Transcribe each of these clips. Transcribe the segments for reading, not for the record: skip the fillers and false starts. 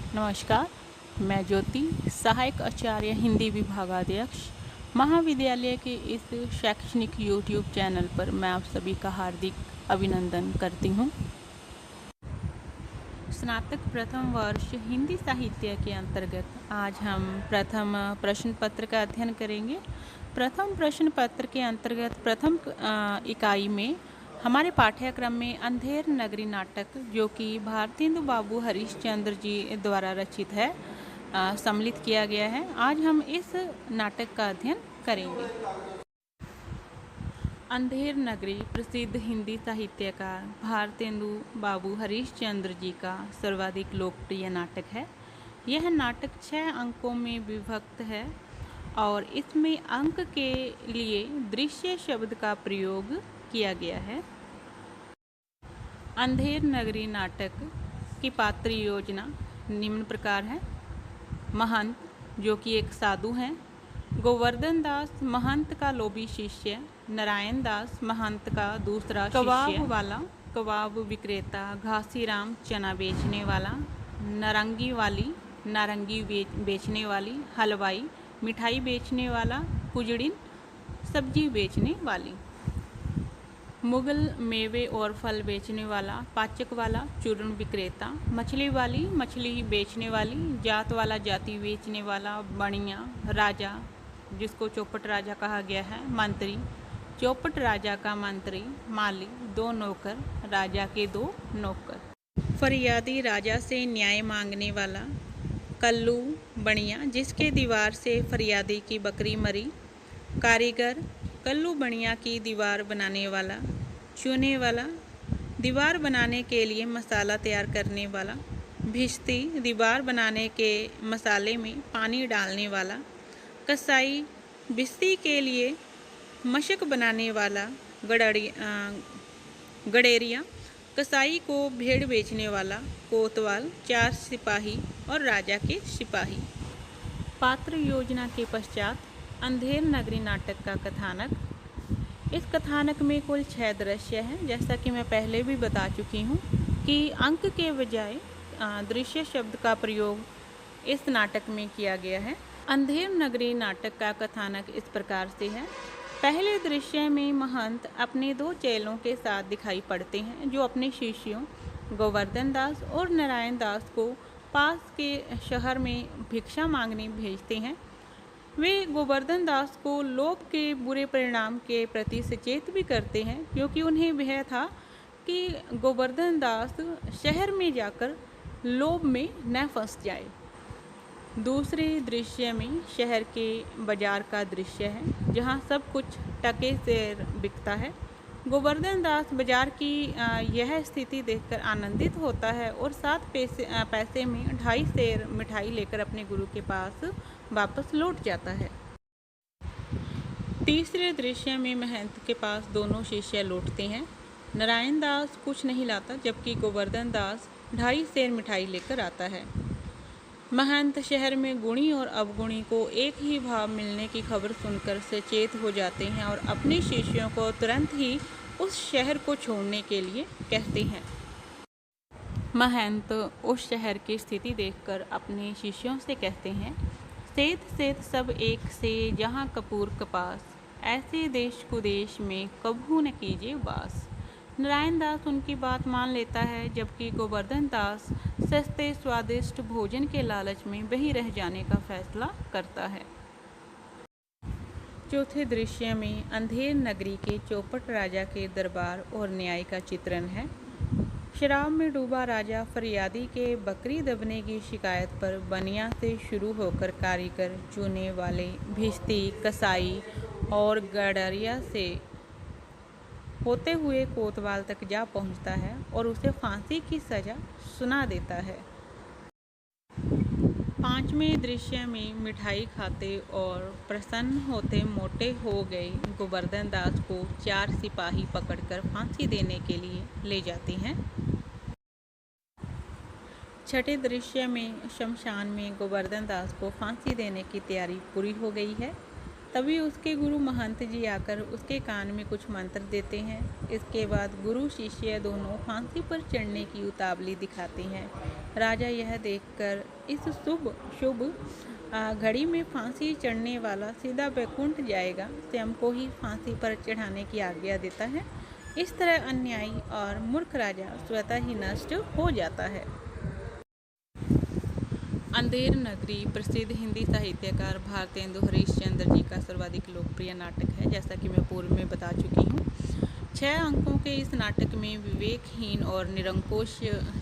नमस्कार, मैं ज्योति, सहायक आचार्य हिंदी विभागाध्यक्ष महाविद्यालय के इस शैक्षणिक यूट्यूब चैनल पर मैं आप सभी का हार्दिक अभिनंदन करती हूँ। स्नातक प्रथम वर्ष हिंदी साहित्य के अंतर्गत आज हम प्रथम प्रश्न पत्र का अध्ययन करेंगे। प्रथम प्रश्न पत्र के अंतर्गत प्रथम इकाई में हमारे पाठ्यक्रम में अंधेर नगरी नाटक, जो कि भारतेंदु बाबू हरिश्चंद्र जी द्वारा रचित है, सम्मिलित किया गया है। आज हम इस नाटक का अध्ययन करेंगे। अंधेर नगरी प्रसिद्ध हिंदी साहित्यकार भारतेंदु बाबू हरिश्चंद्र जी का सर्वाधिक लोकप्रिय नाटक है। यह नाटक 6 अंकों में विभक्त है और इसमें अंक के लिए दृश्य शब्द का प्रयोग किया गया है। अंधेर नगरी नाटक की पात्र योजना निम्न प्रकार है। महंत, जो कि एक साधु हैं। गोवर्धन दास महंत का लोभी शिष्य। नारायण दास महंत का दूसरा शिष्य। कबाब वाला, कबाब विक्रेता। घासीराम चना बेचने वाला। नारंगी वाली, नारंगी बेचने वाली। हलवाई मिठाई बेचने वाला। कुजड़िन सब्जी बेचने वाली। मुगल मेवे और फल बेचने वाला। पाचक वाला चूर्ण विक्रेता। मछली वाली मछली बेचने वाली। जात वाला जाति बेचने वाला। बणिया राजा, जिसको चौपट राजा कहा गया है। मंत्री, चौपट राजा का मंत्री। माली, 2 नौकर, राजा के 2 नौकर। फरियादी, राजा से न्याय मांगने वाला। कल्लू बणिया, जिसके दीवार से फरियादी की बकरी मरी। कारीगर, कल्लू बणिया की दीवार बनाने वाला। चूने वाला, दीवार बनाने के लिए मसाला तैयार करने वाला। भिश्ती, दीवार बनाने के मसाले में पानी डालने वाला। कसाई, भिश्ती के लिए मशक बनाने वाला। गडेरिया, कसाई को भेड़ बेचने वाला। कोतवाल, 4 सिपाही और राजा के सिपाही। पात्र योजना के पश्चात अंधेर नगरी नाटक का कथानक। इस कथानक में कुल 6 दृश्य हैं। जैसा कि मैं पहले भी बता चुकी हूँ कि अंक के बजाय दृश्य शब्द का प्रयोग इस नाटक में किया गया है। अंधेर नगरी नाटक का कथानक इस प्रकार से है। पहले दृश्य में महंत अपने 2 चेलों के साथ दिखाई पड़ते हैं, जो अपने शिष्यों गोवर्धन दास और नारायण दास को पास के शहर में भिक्षा मांगने भेजते हैं। वे गोवर्धन दास को लोभ के बुरे परिणाम के प्रति सचेत भी करते हैं, क्योंकि उन्हें भय था कि गोवर्धन दास शहर में जाकर लोभ में न फंस जाए। दूसरे दृश्य में शहर के बाजार का दृश्य है, जहां सब कुछ टके से बिकता है। गोवर्धन दास बाजार की यह स्थिति देखकर आनंदित होता है और 7 पैसे में 2.5 सेर मिठाई लेकर अपने गुरु के पास वापस लौट जाता है। तीसरे दृश्य में महंत के पास दोनों शिष्य लौटते हैं। नारायण दास कुछ नहीं लाता, जबकि गोवर्धन दास 2.5 सेर मिठाई लेकर आता है। महंत शहर में गुणी और अवगुणी को एक ही भाव मिलने की खबर सुनकर सचेत हो जाते हैं और अपने शिष्यों को तुरंत ही उस शहर को छोड़ने के लिए कहते हैं। महंत उस शहर की स्थिति देखकर अपने शिष्यों से कहते हैं, सेत सेत सब एक से जहाँ कपूर कपास, ऐसे देश कुदेश में कभू न कीजिए वास। नारायण दास उनकी बात मान लेता है, जबकि गोवर्धन दास सस्ते स्वादिष्ट भोजन के लालच में वहीं रह जाने का फैसला करता है। चौथे दृश्य में अंधेर नगरी के चौपट राजा के दरबार और न्याय का चित्रण है। शराब में डूबा राजा फरियादी के बकरी दबने की शिकायत पर बनिया से शुरू होकर कारीगर, चूने वाले, भिश्ती, कसाई और गडरिया से होते हुए कोतवाल तक जा पहुंचता है और उसे फांसी की सजा सुना देता है। 5वें दृश्य में मिठाई खाते और प्रसन्न होते मोटे हो गए गोवर्धन दास को 4 सिपाही पकड़कर फांसी देने के लिए ले जाते हैं। 6ठे दृश्य में शमशान में गोवर्धन दास को फांसी देने की तैयारी पूरी हो गई है। तभी उसके गुरु महंत जी आकर उसके कान में कुछ मंत्र देते हैं। इसके बाद गुरु शिष्य दोनों फांसी पर चढ़ने की उतावली दिखाते हैं। राजा यह देखकर इस शुभ घड़ी में फांसी चढ़ने वाला सीधा बैकुंठ जाएगा, स्वयं को ही फांसी पर चढ़ाने की आज्ञा देता है। इस तरह अन्यायी और मूर्ख राजा स्वतः ही नष्ट हो जाता है। अंधेर नगरी प्रसिद्ध हिंदी साहित्यकार भारतेंदु हरीशचंद्र जी का सर्वाधिक लोकप्रिय नाटक है, जैसा कि मैं पूर्व में बता चुकी हूँ। 6 अंकों के इस नाटक में विवेकहीन और निरंकुश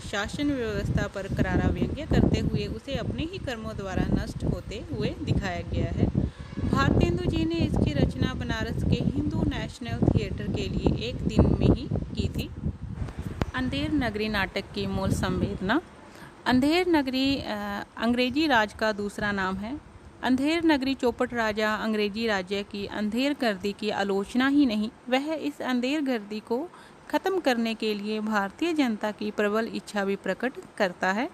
शासन व्यवस्था पर करारा व्यंग्य करते हुए उसे अपने ही कर्मों द्वारा नष्ट होते हुए दिखाया गया है। भारतेंदु जी ने इसकी रचना बनारस के हिंदू नेशनल थिएटर के लिए एक दिन में ही की थी। अंधेर नगरी नाटक की मूल संवेदना। अंधेर नगरी अंग्रेजी राज का दूसरा नाम है। अंधेर नगरी चौपट राजा अंग्रेजी राज्य की अंधेर गर्दी की आलोचना ही नहीं, वह इस अंधेर गर्दी को खत्म करने के लिए भारतीय जनता की प्रबल इच्छा भी प्रकट करता है।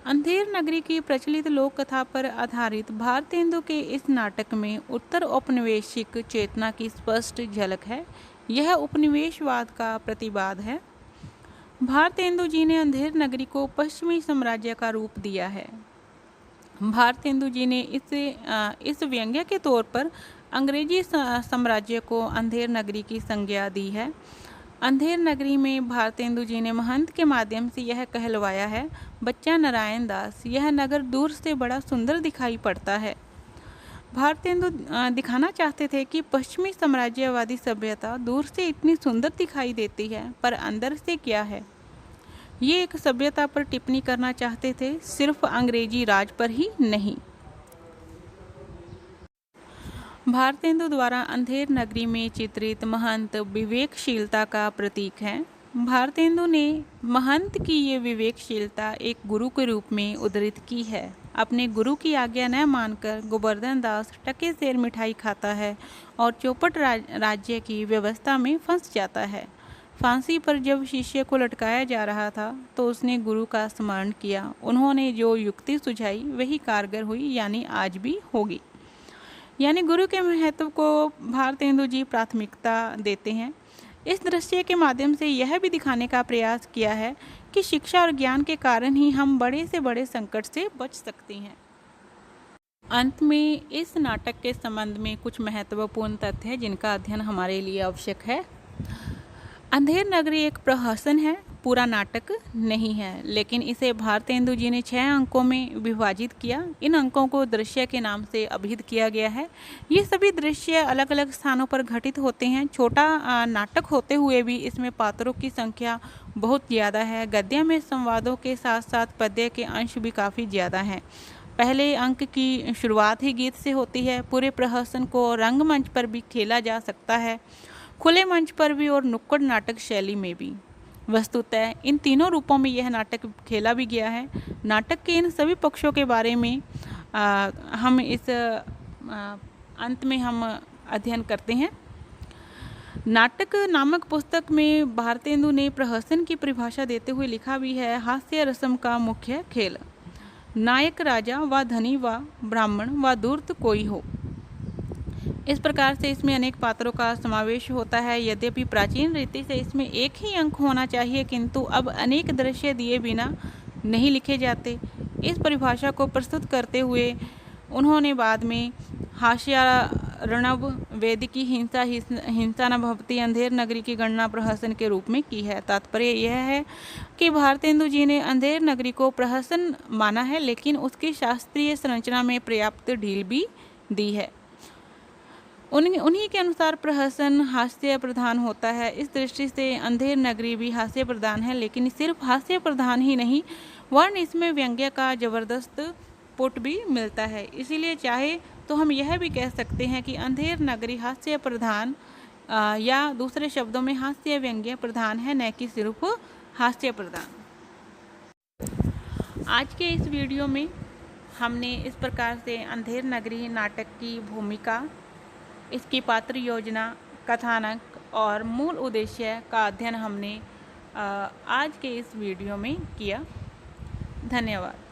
अंधेर नगरी की प्रचलित लोक कथा पर आधारित भारतेंदु के इस नाटक में उत्तर औपनिवेशिक चेतना की स्पष्ट झलक है। यह उपनिवेशवाद का प्रतिवाद है। भारतेंदु जी ने अंधेर नगरी को पश्चिमी साम्राज्य का रूप दिया है। भारतेंदु जी ने इस व्यंग्य के तौर पर अंग्रेजी साम्राज्य को अंधेर नगरी की संज्ञा दी है। अंधेर नगरी में भारतेंदु जी ने महंत के माध्यम से यह कहलवाया है, बच्चा नारायण दास, यह नगर दूर से बड़ा सुंदर दिखाई पड़ता है। भारतेंदु दिखाना चाहते थे कि पश्चिमी साम्राज्यवादी सभ्यता दूर से इतनी सुंदर दिखाई देती है, पर अंदर से क्या है। ये एक सभ्यता पर टिप्पणी करना चाहते थे, सिर्फ अंग्रेजी राज पर ही नहीं। भारतेंदु द्वारा अंधेर नगरी में चित्रित महंत विवेकशीलता का प्रतीक है। भारतेंदु ने महंत की ये विवेकशीलता एक गुरु के रूप में उद्धृत की है। अपने गुरु की आज्ञा न मानकर गोवर्धन दास टके सेर मिठाई खाता है और चौपट राज्य की व्यवस्था में फंस जाता है। फांसी पर जब शिष्य को लटकाया जा रहा था तो उसने गुरु का स्मरण किया। उन्होंने जो युक्ति सुझाई वही कारगर हुई, यानी आज भी होगी। यानी गुरु के महत्व को भारतेंदु जी प्राथमिकता देते हैं। इस दृश्य के माध्यम से यह भी दिखाने का प्रयास किया है कि शिक्षा और ज्ञान के कारण ही हम बड़े से बड़े संकट से बच सकते हैं। अंत में इस नाटक के संबंध में कुछ महत्वपूर्ण तथ्य हैं जिनका अध्ययन हमारे लिए आवश्यक है। अंधेर नगरी एक प्रहसन है, पूरा नाटक नहीं है, लेकिन इसे भारतेंदु जी ने 6 अंकों में विभाजित किया। इन अंकों को दृश्य के नाम से अभिहित किया गया है। ये सभी दृश्य अलग अलग स्थानों पर घटित होते हैं। छोटा नाटक होते हुए भी इसमें पात्रों की संख्या बहुत ज़्यादा है। गद्य में संवादों के साथ साथ पद्य के अंश भी काफ़ी ज़्यादा हैं। पहले अंक की शुरुआत ही गीत से होती है। पूरे प्रहसन को रंगमंच पर भी खेला जा सकता है, खुले मंच पर भी और नुक्कड़ नाटक शैली में भी। वस्तुतः इन तीनों रूपों में यह नाटक खेला भी गया है। नाटक के इन सभी पक्षों के बारे में हम इस अंत में हम अध्ययन करते हैं। नाटक नामक पुस्तक में भारतेंदु ने प्रहसन की परिभाषा देते हुए लिखा भी है, हास्य रसम का मुख्य खेल, नायक राजा व धनी व ब्राह्मण व धूर्त कोई हो। इस प्रकार से इसमें अनेक पात्रों का समावेश होता है। यद्यपि प्राचीन रीति से इसमें एक ही अंक होना चाहिए, किंतु अब अनेक दृश्य दिए बिना नहीं लिखे जाते। इस परिभाषा को प्रस्तुत करते हुए उन्होंने बाद में हास्यार्णव वेदिकी हिंसा न भवति अंधेर नगरी की गणना प्रहसन के रूप में की है। तात्पर्य यह है कि भारतेंदु जी ने अंधेर नगरी को प्रहसन माना है, लेकिन उसकी शास्त्रीय संरचना में पर्याप्त ढील भी दी है। उन्हीं के अनुसार प्रहसन हास्य प्रधान होता है। इस दृष्टि से अंधेर नगरी भी हास्य प्रधान है, लेकिन सिर्फ हास्य प्रधान ही नहीं, वर्ण इसमें व्यंग्य का जबरदस्त पुट भी मिलता है। इसीलिए चाहे तो हम यह भी कह सकते हैं कि अंधेर नगरी हास्य प्रधान या दूसरे शब्दों में हास्य व्यंग्य प्रधान है, न कि सिर्फ हास्य प्रधान। आज के इस वीडियो में हमने इस प्रकार से अंधेर नगरी नाटक की भूमिका, इसकी पात्र योजना, कथानक और मूल उद्देश्य का अध्ययन हमने आज के इस वीडियो में किया। धन्यवाद।